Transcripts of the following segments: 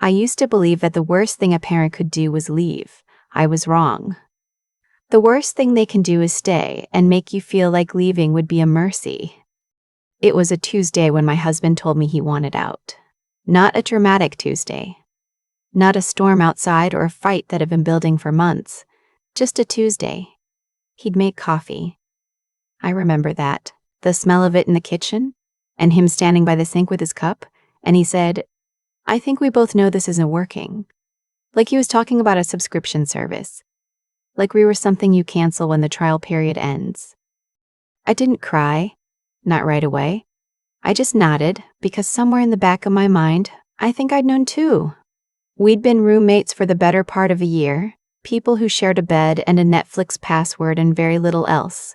I used to believe that the worst thing a parent could do was leave. I was wrong. The worst thing they can do is stay and make you feel like leaving would be a mercy. It was a Tuesday when my husband told me he wanted out. Not a dramatic Tuesday. Not a storm outside or a fight that had been building for months. Just a Tuesday. He'd made coffee. I remember that. The smell of it in the kitchen, and him standing by the sink with his cup, and he said, "I think we both know this isn't working." Like he was talking about a subscription service. Like we were something you cancel when the trial period ends. I didn't cry. Not right away. I just nodded, because somewhere in the back of my mind, I think I'd known too. We'd been roommates for the better part of a year, people who shared a bed and a Netflix password and very little else.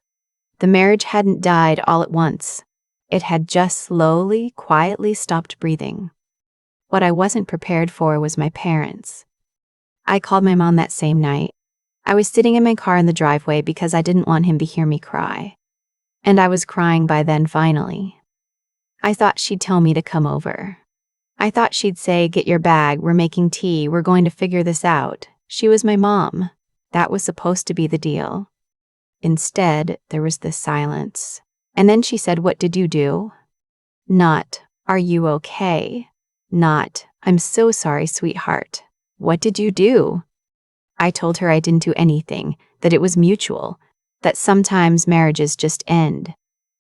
The marriage hadn't died all at once. It had just slowly, quietly stopped breathing. What I wasn't prepared for was my parents. I called my mom that same night. I was sitting in my car in the driveway because I didn't want him to hear me cry. And I was crying by then finally. I thought she'd tell me to come over. I thought she'd say, "Get your bag, we're making tea, we're going to figure this out." She was my mom. That was supposed to be the deal. Instead, there was this silence. And then she said, "What did you do?" Not, "Are you okay?" Not, "I'm so sorry, sweetheart." What did you do? I told her I didn't do anything, that it was mutual, that sometimes marriages just end.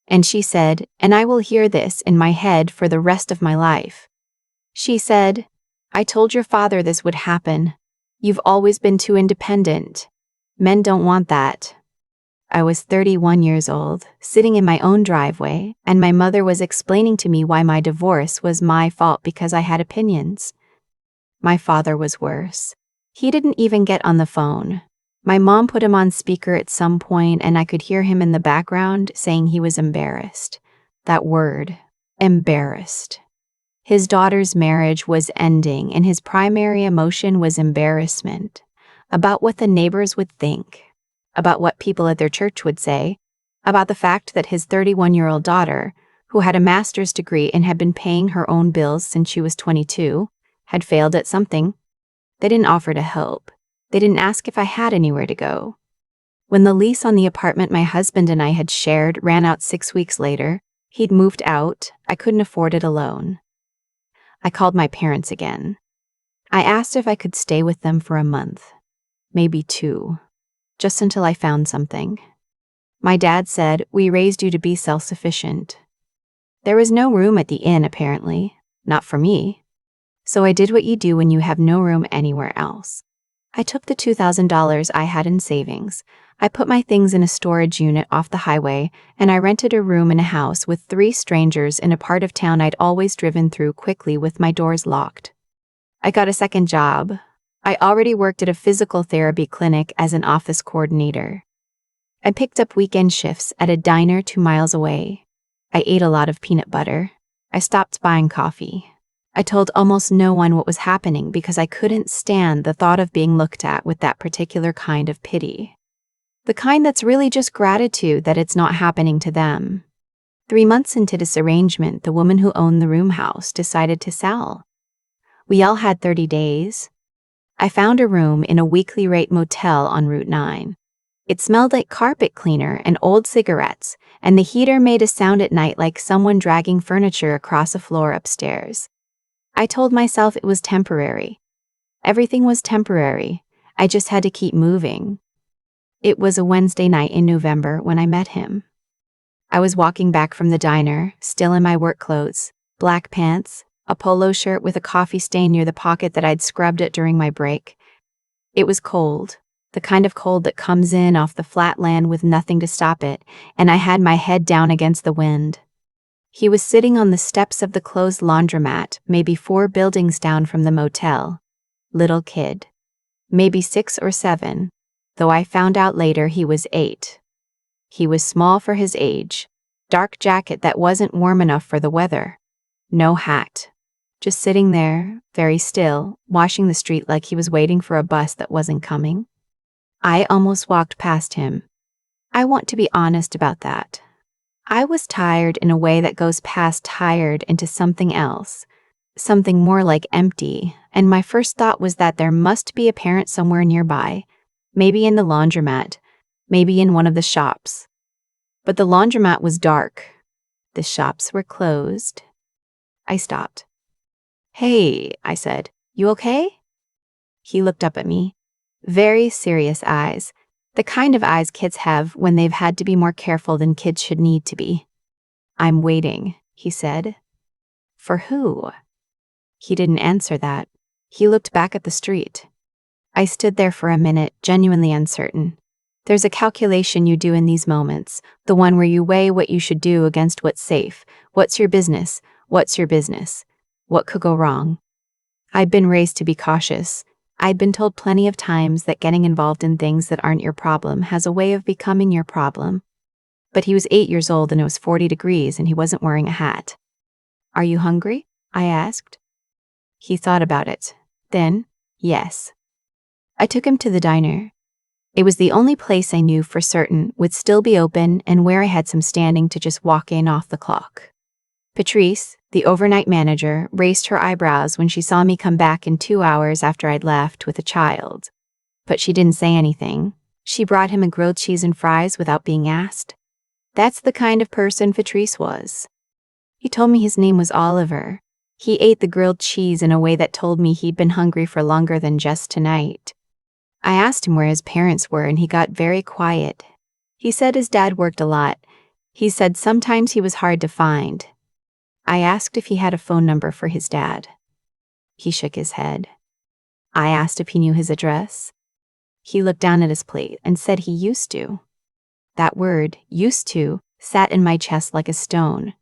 And she said, and I will hear this in my head for the rest of my life. She said, "I told your father this would happen. You've always been too independent. Men don't want that." I was 31 years old, sitting in my own driveway, and my mother was explaining to me why my divorce was my fault because I had opinions. My father was worse. He didn't even get on the phone. My mom put him on speaker at some point, and I could hear him in the background saying he was embarrassed. That word, embarrassed. His daughter's marriage was ending, and his primary emotion was embarrassment. About what the neighbors would think. About what people at their church would say. About the fact that his 31-year-old daughter, who had a master's degree and had been paying her own bills since she was 22, had failed at something. They didn't offer to help. They didn't ask if I had anywhere to go. When the lease on the apartment my husband and I had shared ran out 6 weeks later, he'd moved out. I couldn't afford it alone. I called my parents again. I asked if I could stay with them for a month, maybe 2, just until I found something. My dad said, "We raised you to be self-sufficient." There was no room at the inn, apparently. Not for me. So I did what you do when you have no room anywhere else. I took the $2,000 I had in savings. I put my things in a storage unit off the highway, and I rented a room in a house with 3 strangers in a part of town I'd always driven through quickly with my doors locked. I got a second job. I already worked at a physical therapy clinic as an office coordinator. I picked up weekend shifts at a diner 2 miles away. I ate a lot of peanut butter. I stopped buying coffee. I told almost no one what was happening because I couldn't stand the thought of being looked at with that particular kind of pity. The kind that's really just gratitude that it's not happening to them. 3 months into this arrangement, the woman who owned the room house decided to sell. We all had 30 days. I found a room in a weekly rate motel on Route 9. It smelled like carpet cleaner and old cigarettes, and the heater made a sound at night like someone dragging furniture across a floor upstairs. I told myself it was temporary. Everything was temporary. I just had to keep moving. It was a Wednesday night in November when I met him. I was walking back from the diner, still in my work clothes, black pants, a polo shirt with a coffee stain near the pocket that I'd scrubbed it during my break. It was cold, the kind of cold that comes in off the flat land with nothing to stop it, and I had my head down against the wind. He was sitting on the steps of the closed laundromat, maybe 4 buildings down from the motel. Little kid. Maybe 6 or 7, though I found out later he was 8. He was small for his age. Dark jacket that wasn't warm enough for the weather. No hat. Just sitting there, very still, watching the street like he was waiting for a bus that wasn't coming. I almost walked past him. I want to be honest about that. I was tired in a way that goes past tired into something else. something more like empty, and my first thought was that there must be a parent somewhere nearby, maybe in the laundromat, maybe in one of the shops. But the laundromat was dark. The shops were closed. I stopped. "Hey," I said, "you okay?" He looked up at me. Very serious eyes, the kind of eyes kids have when they've had to be more careful than kids should need to be. "I'm waiting," he said. "For who?" He didn't answer that. He looked back at the street. I stood there for a minute, genuinely uncertain. There's a calculation you do in these moments, the one where you weigh what you should do against what's safe. What's your business? What's your business? What could go wrong? I'd been raised to be cautious. I'd been told plenty of times that getting involved in things that aren't your problem has a way of becoming your problem. But he was 8 years old and it was 40 degrees and he wasn't wearing a hat. "Are you hungry?" I asked. He thought about it. Then, yes. I took him to the diner. It was the only place I knew for certain would still be open and where I had some standing to just walk in off the clock. Patrice, the overnight manager, raised her eyebrows when she saw me come back in 2 hours after I'd left with a child. But she didn't say anything. She brought him a grilled cheese and fries without being asked. That's the kind of person Patrice was. He told me his name was Oliver. He ate the grilled cheese in a way that told me he'd been hungry for longer than just tonight. I asked him where his parents were and he got very quiet. He said his dad worked a lot. He said sometimes he was hard to find. I asked if he had a phone number for his dad. He shook his head. I asked if he knew his address. He looked down at his plate and said he used to. That word, used to, sat in my chest like a stone.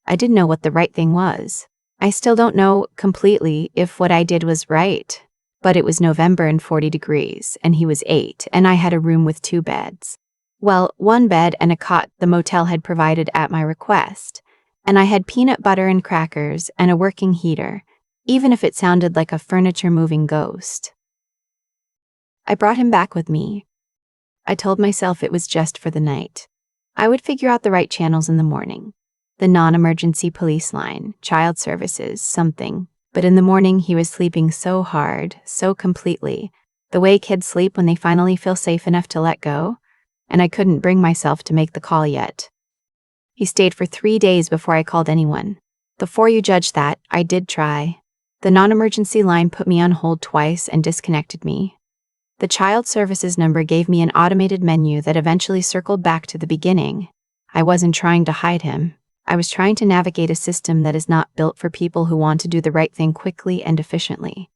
I didn't know what the right thing was. I still don't know completely if what I did was right. But it was November and 40 degrees, and he was 8, and I had a room with 2 beds. Well, 1 bed and a cot the motel had provided at my request. And I had peanut butter and crackers and a working heater, even if it sounded like a furniture-moving ghost. I brought him back with me. I told myself it was just for the night. I would figure out the right channels in the morning. The non-emergency police line, child services, something. But in the morning he was sleeping so hard, so completely, the way kids sleep when they finally feel safe enough to let go, and I couldn't bring myself to make the call yet. He stayed for 3 days before I called anyone. Before you judge that, I did try. The non-emergency line put me on hold twice and disconnected me. The child services number gave me an automated menu that eventually circled back to the beginning. I wasn't trying to hide him. I was trying to navigate a system that is not built for people who want to do the right thing quickly and efficiently.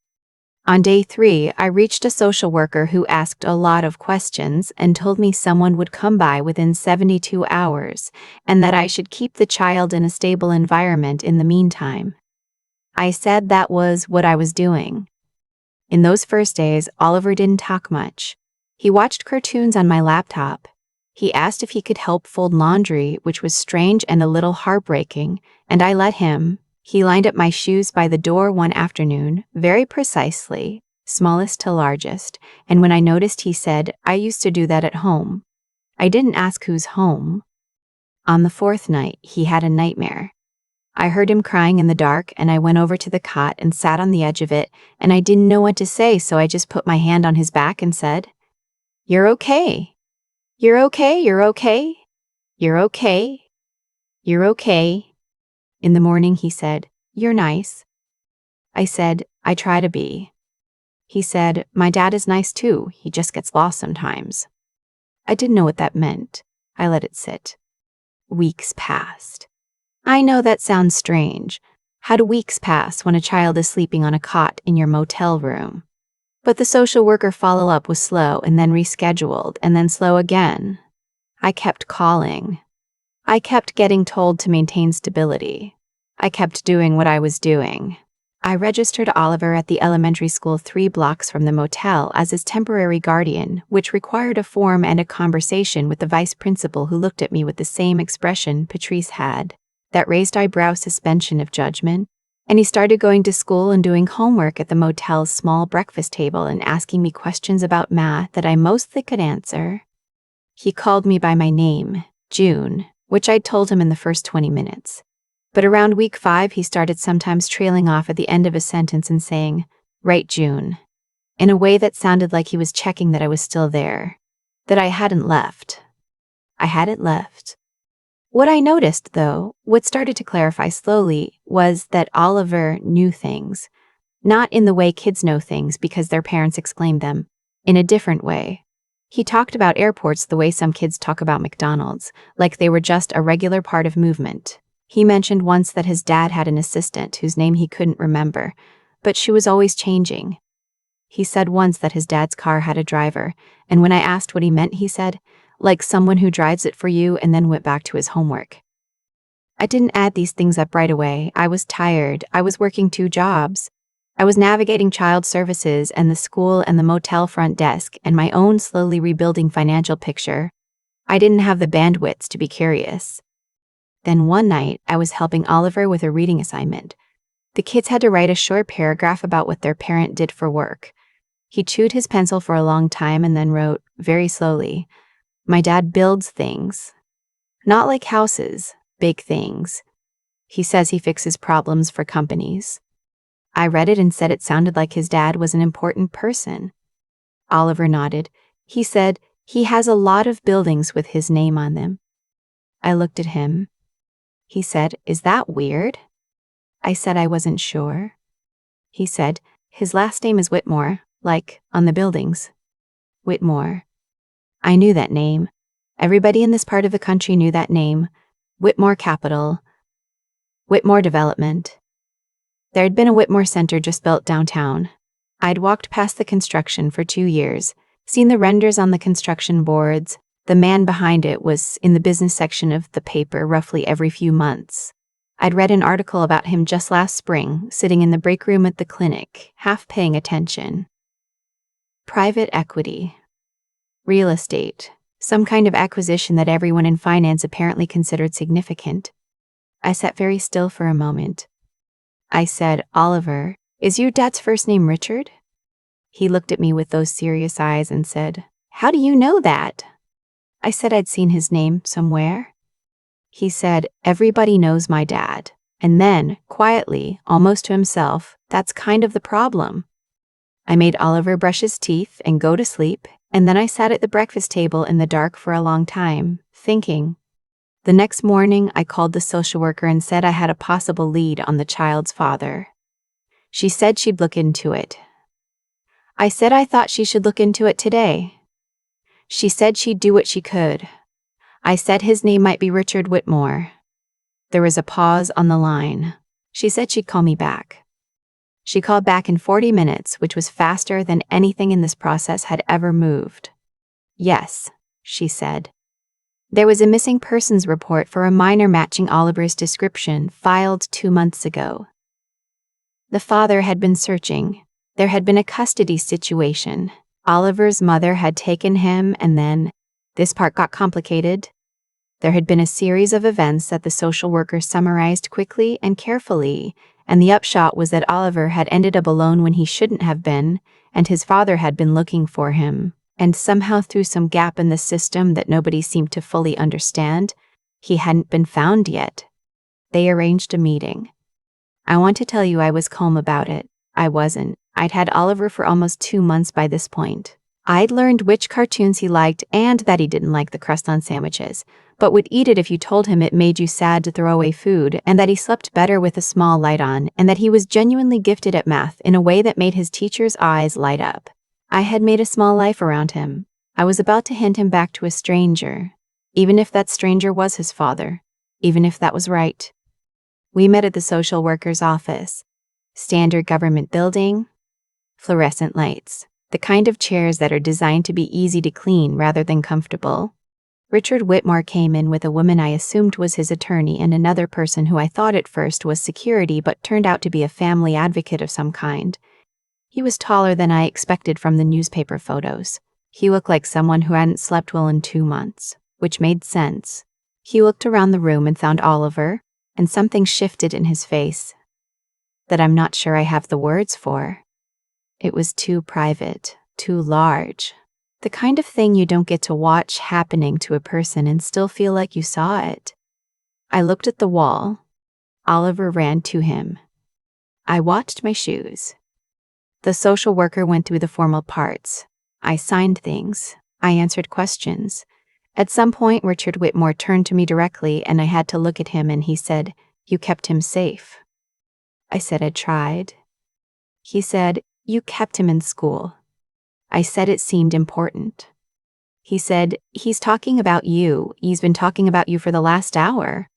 On day 3, I reached a social worker who asked a lot of questions and told me someone would come by within 72 hours and that I should keep the child in a stable environment in the meantime. I said that was what I was doing. In those first days, Oliver didn't talk much. He watched cartoons on my laptop. He asked if he could help fold laundry, which was strange and a little heartbreaking, and I let him. He lined up my shoes by the door one afternoon, very precisely, smallest to largest, and when I noticed he said, "I used to do that at home." I didn't ask whose home. On the 4th night, he had a nightmare. I heard him crying in the dark, and I went over to the cot and sat on the edge of it, and I didn't know what to say, so I just put my hand on his back and said, "You're okay. You're okay, you're okay. You're okay. You're okay." In the morning, he said, "You're nice." I said, "I try to be." He said, "My dad is nice too, he just gets lost sometimes." I didn't know what that meant. I let it sit. Weeks passed. I know that sounds strange. How do weeks pass when a child is sleeping on a cot in your motel room? But the social worker follow-up was slow and then rescheduled and then slow again. I kept calling. I kept getting told to maintain stability. I kept doing what I was doing. I registered Oliver at the elementary school 3 blocks from the motel as his temporary guardian, which required a form and a conversation with the vice principal who looked at me with the same expression Patrice had, that raised eyebrow suspension of judgment. And he started going to school and doing homework at the motel's small breakfast table and asking me questions about math that I mostly could answer. He called me by my name, June, which I'd told him in the first 20 minutes. But around week 5, he started sometimes trailing off at the end of a sentence and saying, "Right, June," in a way that sounded like he was checking that I was still there, that I hadn't left. I hadn't left. What I noticed, though, what started to clarify slowly, was that Oliver knew things. Not in the way kids know things because their parents explained them, in a different way. He talked about airports the way some kids talk about McDonald's, like they were just a regular part of movement. He mentioned once that his dad had an assistant whose name he couldn't remember, but she was always changing. He said once that his dad's car had a driver, and when I asked what he meant, he said, like someone who drives it for you and then went back to his homework. I didn't add these things up right away. I was tired. I was working 2 jobs. I was navigating child services and the school and the motel front desk and my own slowly rebuilding financial picture. I didn't have the bandwidth to be curious. Then one night, I was helping Oliver with a reading assignment. The kids had to write a short paragraph about what their parent did for work. He chewed his pencil for a long time and then wrote, very slowly, "My dad builds things. Not like houses, big things. He says he fixes problems for companies." I read it and said it sounded like his dad was an important person. Oliver nodded. He said, "He has a lot of buildings with his name on them." I looked at him. He said, "Is that weird?" I said I wasn't sure. He said, "His last name is Whitmore, like on the buildings." Whitmore. I knew that name. Everybody in this part of the country knew that name. Whitmore Capital. Whitmore Development. There had been a Whitmore Center just built downtown. I'd walked past the construction for 2 years, seen the renders on the construction boards. The man behind it was in the business section of the paper roughly every few months. I'd read an article about him just last spring, sitting in the break room at the clinic, half paying attention. Private equity. Real estate. Some kind of acquisition that everyone in finance apparently considered significant. I sat very still for a moment. I said, "Oliver, is your dad's first name Richard?" He looked at me with those serious eyes and said, "How do you know that?" I said I'd seen his name somewhere. He said, "Everybody knows my dad." And then, quietly, almost to himself, "That's kind of the problem." I made Oliver brush his teeth and go to sleep, and then I sat at the breakfast table in the dark for a long time, thinking. The next morning, I called the social worker and said I had a possible lead on the child's father. She said she'd look into it. I said I thought she should look into it today. She said she'd do what she could. I said his name might be Richard Whitmore. There was a pause on the line. She said she'd call me back. She called back in 40 minutes, which was faster than anything in this process had ever moved. "Yes," she said. There was a missing persons report for a minor matching Oliver's description filed 2 months ago. The father had been searching. There had been a custody situation. Oliver's mother had taken him and then, this part got complicated. There had been a series of events that the social worker summarized quickly and carefully, and the upshot was that Oliver had ended up alone when he shouldn't have been, and his father had been looking for him. And somehow through some gap in the system that nobody seemed to fully understand, he hadn't been found yet. They arranged a meeting. I want to tell you I was calm about it. I wasn't. I'd had Oliver for almost 2 months by this point. I'd learned which cartoons he liked and that he didn't like the crust on sandwiches, but would eat it if you told him it made you sad to throw away food, and that he slept better with a small light on, and that he was genuinely gifted at math in a way that made his teacher's eyes light up. I had made a small life around him. I was about to hand him back to a stranger, even if that stranger was his father, even if that was right. We met at the social worker's office. Standard government building, fluorescent lights, the kind of chairs that are designed to be easy to clean rather than comfortable. Richard Whitmore came in with a woman I assumed was his attorney and another person who I thought at first was security but turned out to be a family advocate of some kind. He was taller than I expected from the newspaper photos. He looked like someone who hadn't slept well in 2 months, which made sense. He looked around the room and found Oliver, and something shifted in his face that I'm not sure I have the words for. It was too private, too large. The kind of thing you don't get to watch happening to a person and still feel like you saw it. I looked at the wall. Oliver ran to him. I watched my shoes. The social worker went through the formal parts. I signed things. I answered questions. At some point, Richard Whitmore turned to me directly and I had to look at him and he said, "You kept him safe." I said I tried. He said, "You kept him in school." I said it seemed important. He said, "He's talking about you. He's been talking about you for the last hour."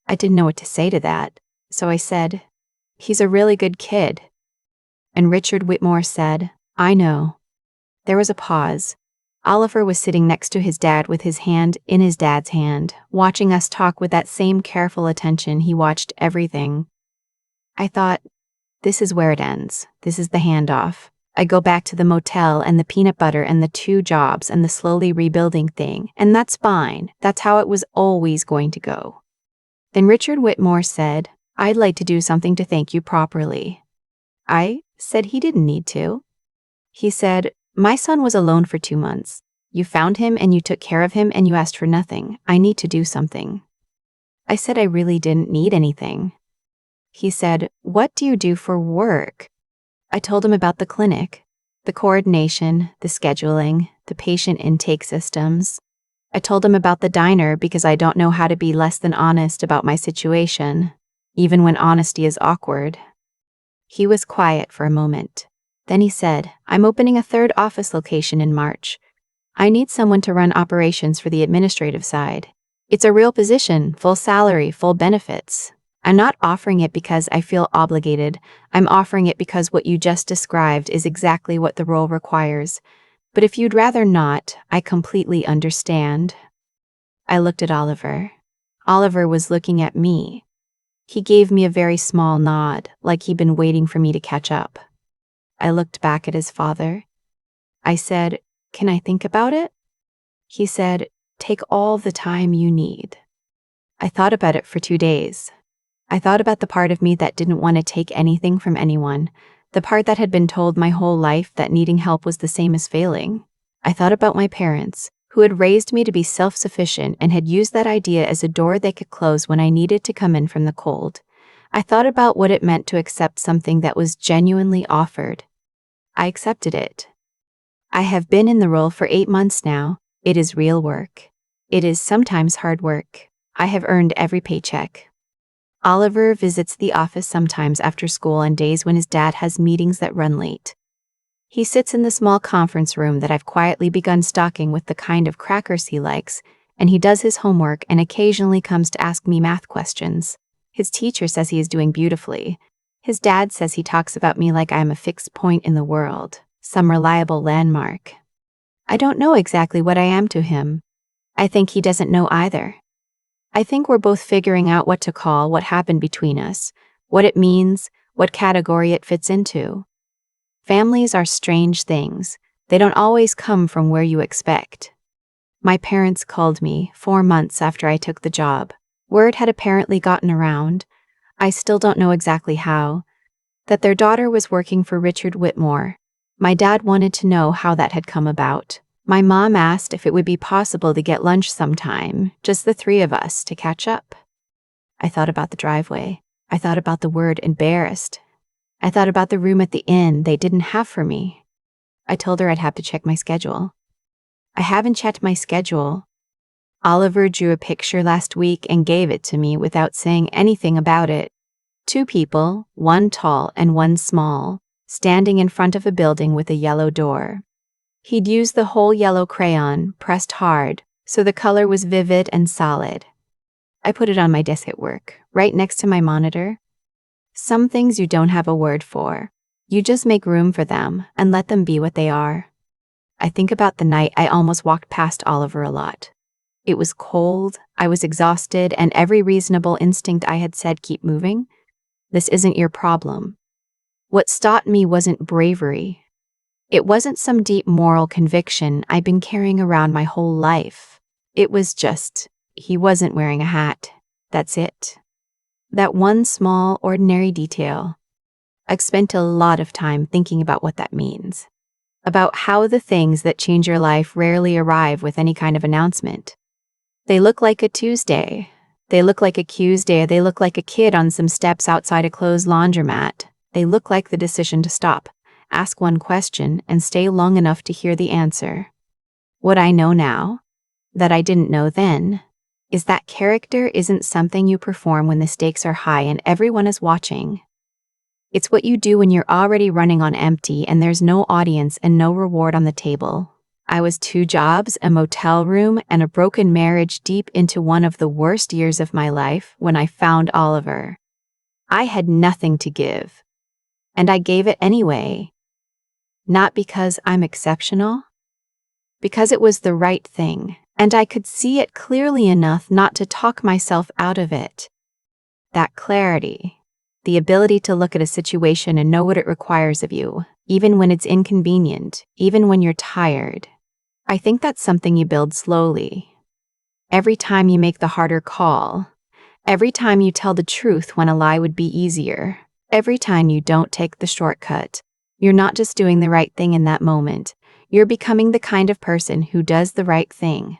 I didn't know what to say to that, so I said, "He's a really good kid." And Richard Whitmore said, "I know." There was a pause. Oliver was sitting next to his dad with his hand in his dad's hand, watching us talk with that same careful attention he watched everything. I thought, this is where it ends. This is the handoff. I go back to the motel and the peanut butter and the 2 jobs and the slowly rebuilding thing, and that's fine. That's how it was always going to go. Then Richard Whitmore said, "I'd like to do something to thank you properly." I said he didn't need to. He said, "My son was alone for 2 months. You found him and you took care of him and you asked for nothing. I need to do something." I said I really didn't need anything. He said, "What do you do for work?" I told him about the clinic, the coordination, the scheduling, the patient intake systems. I told him about the diner because I don't know how to be less than honest about my situation, even when honesty is awkward. He was quiet for a moment. Then he said, "I'm opening a 3rd office location in March. I need someone to run operations for the administrative side. It's a real position, full salary, full benefits. I'm not offering it because I feel obligated. I'm offering it because what you just described is exactly what the role requires. But if you'd rather not, I completely understand." I looked at Oliver. Oliver was looking at me. He gave me a very small nod, like he'd been waiting for me to catch up. I looked back at his father. I said, "Can I think about it?" He said, "Take all the time you need." I thought about it for 2 days. I thought about the part of me that didn't want to take anything from anyone, the part that had been told my whole life that needing help was the same as failing. I thought about my parents, who had raised me to be self-sufficient and had used that idea as a door they could close when I needed to come in from the cold. I thought about what it meant to accept something that was genuinely offered. I accepted it. I have been in the role for 8 months now. It is real work. It is sometimes hard work. I have earned every paycheck. Oliver visits the office sometimes after school on days when his dad has meetings that run late. He sits in the small conference room that I've quietly begun stocking with the kind of crackers he likes, and he does his homework and occasionally comes to ask me math questions. His teacher says he is doing beautifully. His dad says he talks about me like I am a fixed point in the world, some reliable landmark. I don't know exactly what I am to him. I think he doesn't know either. I think we're both figuring out what to call what happened between us, what it means, what category it fits into. Families are strange things. They don't always come from where you expect. My parents called me 4 months after I took the job. Word had apparently gotten around, I still don't know exactly how, that their daughter was working for Richard Whitmore. My dad wanted to know how that had come about. My mom asked if it would be possible to get lunch sometime, just the 3 of us, to catch up. I thought about the driveway. I thought about the word embarrassed. I thought about the room at the inn they didn't have for me. I told her I'd have to check my schedule. I haven't checked my schedule. Oliver drew a picture last week and gave it to me without saying anything about it. 2 people, one tall and one small, standing in front of a building with a yellow door. He'd used the whole yellow crayon, pressed hard, so the color was vivid and solid. I put it on my desk at work, right next to my monitor. Some things you don't have a word for. You just make room for them and let them be what they are. I think about the night I almost walked past Oliver a lot. It was cold, I was exhausted, and every reasonable instinct I had said, "Keep moving. This isn't your problem." What stopped me wasn't bravery. It wasn't some deep moral conviction I've been carrying around my whole life. It was just, he wasn't wearing a hat. That's it. That one small, ordinary detail. I've spent a lot of time thinking about what that means. About how the things that change your life rarely arrive with any kind of announcement. They look like a Tuesday, They look like a Tuesday. They look like a kid on some steps outside a closed laundromat. They look like the decision to stop, ask one question, and stay long enough to hear the answer. What I know now, that I didn't know then, is that character isn't something you perform when the stakes are high and everyone is watching. It's what you do when you're already running on empty and there's no audience and no reward on the table. I was 2 jobs, a motel room, and a broken marriage deep into one of the worst years of my life when I found Oliver. I had nothing to give. And I gave it anyway. Not because I'm exceptional, because it was the right thing, and I could see it clearly enough not to talk myself out of it. That clarity, the ability to look at a situation and know what it requires of you, even when it's inconvenient, even when you're tired. I think that's something you build slowly. Every time you make the harder call, every time you tell the truth when a lie would be easier, every time you don't take the shortcut, you're not just doing the right thing in that moment, you're becoming the kind of person who does the right thing.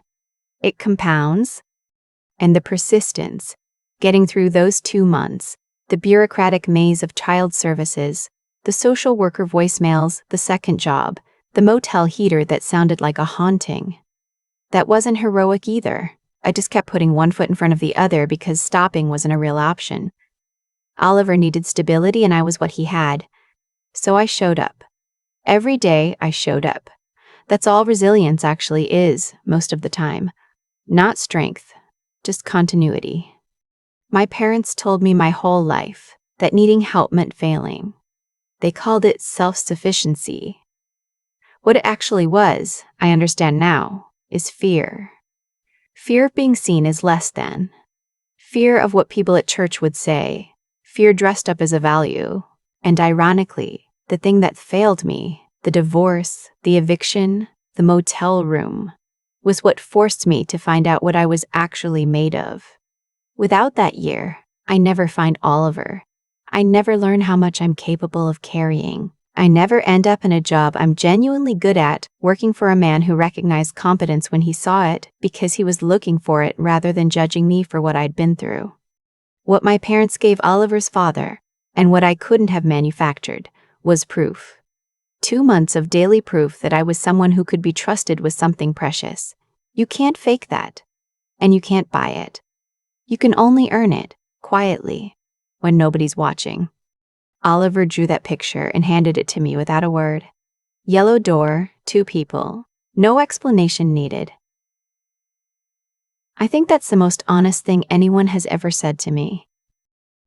It compounds. And the persistence, getting through those 2 months, the bureaucratic maze of child services, the social worker voicemails, the second job, the motel heater that sounded like a haunting. That wasn't heroic either. I just kept putting one foot in front of the other because stopping wasn't a real option. Oliver needed stability and I was what he had. So I showed up. Every day I showed up. That's all resilience actually is, most of the time. Not strength, just continuity. My parents told me my whole life that needing help meant failing. They called it self-sufficiency. What it actually was, I understand now, is fear. Fear of being seen as less than. Fear of what people at church would say. Fear dressed up as a value. And ironically, the thing that failed me, the divorce, the eviction, the motel room, was what forced me to find out what I was actually made of. Without that year, I never find Oliver. I never learn how much I'm capable of carrying. I never end up in a job I'm genuinely good at, working for a man who recognized competence when he saw it because he was looking for it rather than judging me for what I'd been through. What my parents gave Oliver's father, and what I couldn't have manufactured, was proof. 2 months of daily proof that I was someone who could be trusted with something precious. You can't fake that. And you can't buy it. You can only earn it, quietly, when nobody's watching. Oliver drew that picture and handed it to me without a word. Yellow door, 2 people, no explanation needed. I think that's the most honest thing anyone has ever said to me.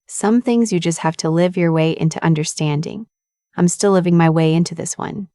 Some things you just have to live your way into understanding. I'm still living my way into this one.